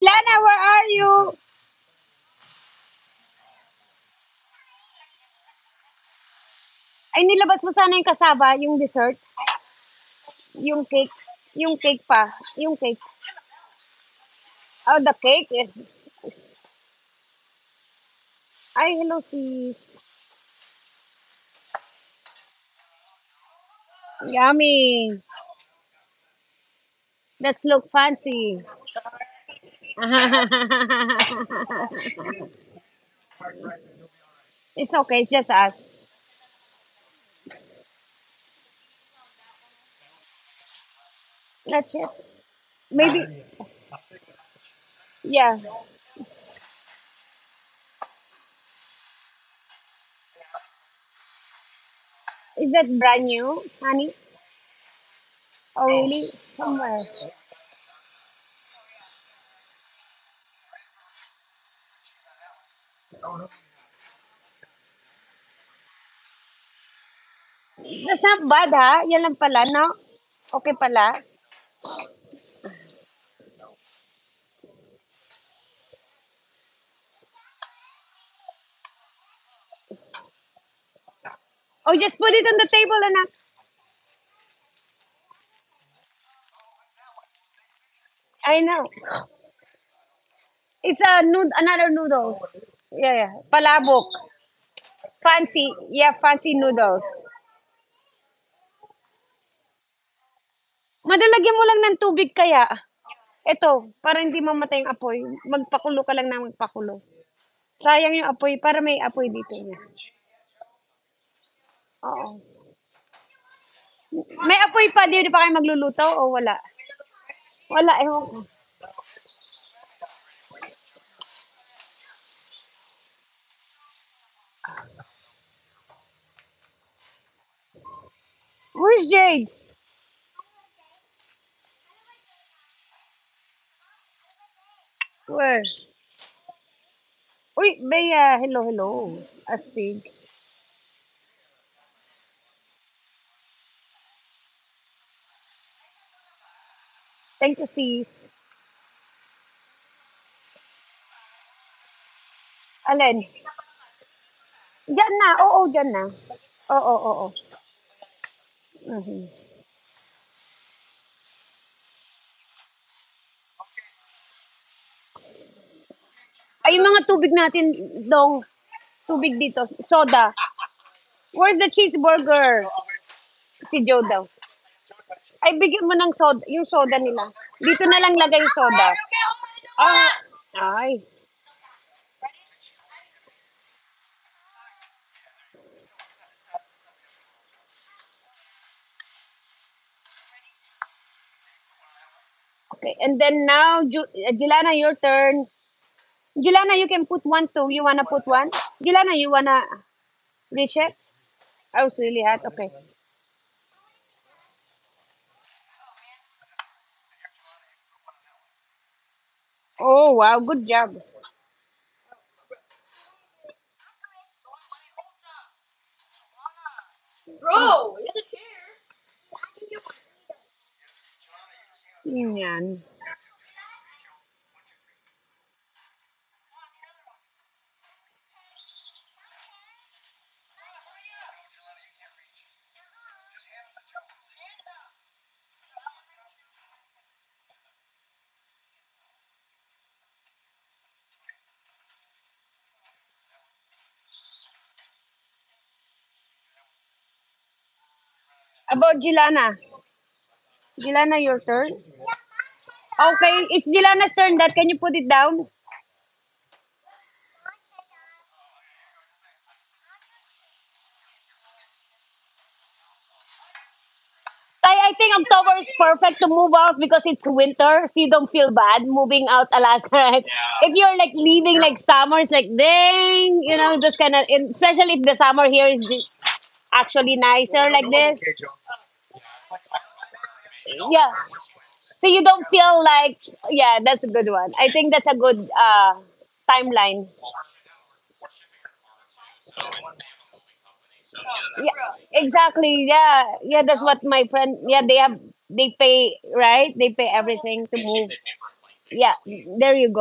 Lana, where are you? Ay, nilabas mo sana yung kasaba, yung dessert, yung cake. Yung cake pa. Yung cake. Oh, the cake is... Ay, hello, sis. Yummy. Let's look fancy. It's okay. It's just us. That's it. Maybe, yeah. Is that brand new, honey? Oh, really? Somewhere. That's not bad, ha? Yan lang pala, no? Okay pala. Oh, just put it on the table, anak. I know. It's a another noodle. Yeah, yeah. Palabok. Fancy. Yeah, fancy noodles. Madalagyan mo lang ng tubig kaya. Ito, para hindi mamatay yung apoy. Magpakulo ka lang na magpakulo. Sayang yung apoy, para may apoy dito. Oo. May apoy pa, di pa kayo magluluto o wala? Wala, ewan ko. Where's Jade? Where? Uy, Bea, hello, hello. Astig. Thank you, sis. Alin? Diyan na, oo, diyan na. Oo, oo, oo. Mhm. Ay, yung mga tubig natin, dong. Tubig dito, soda. Where's the cheeseburger? Si Joe daw. Ay, bigyan mo ng soda, yung soda nila. Dito na lang lagay yung soda. Ah, ay. Okay, and then now, Jelana, your turn. Jelana, you can put one too. You wanna put one? Jelana, you wanna reach it? I was really hot. Okay. Oh, wow. Good job. Yun yan. About Jelana. Jelana, your turn. Okay, it's Jelana's turn. That can you put it down? I think October is perfect to move out because it's winter, so you don't feel bad moving out Alaska, right? If you're like leaving like summer, it's like dang, this kind of, especially if the summer here is actually nicer like this. Yeah, so you don't feel like, yeah, that's a good one. I think that's a good timeline. Yeah, exactly. Yeah, yeah, that's what my friend. Yeah, they pay right. They pay everything to move. Yeah, there you go.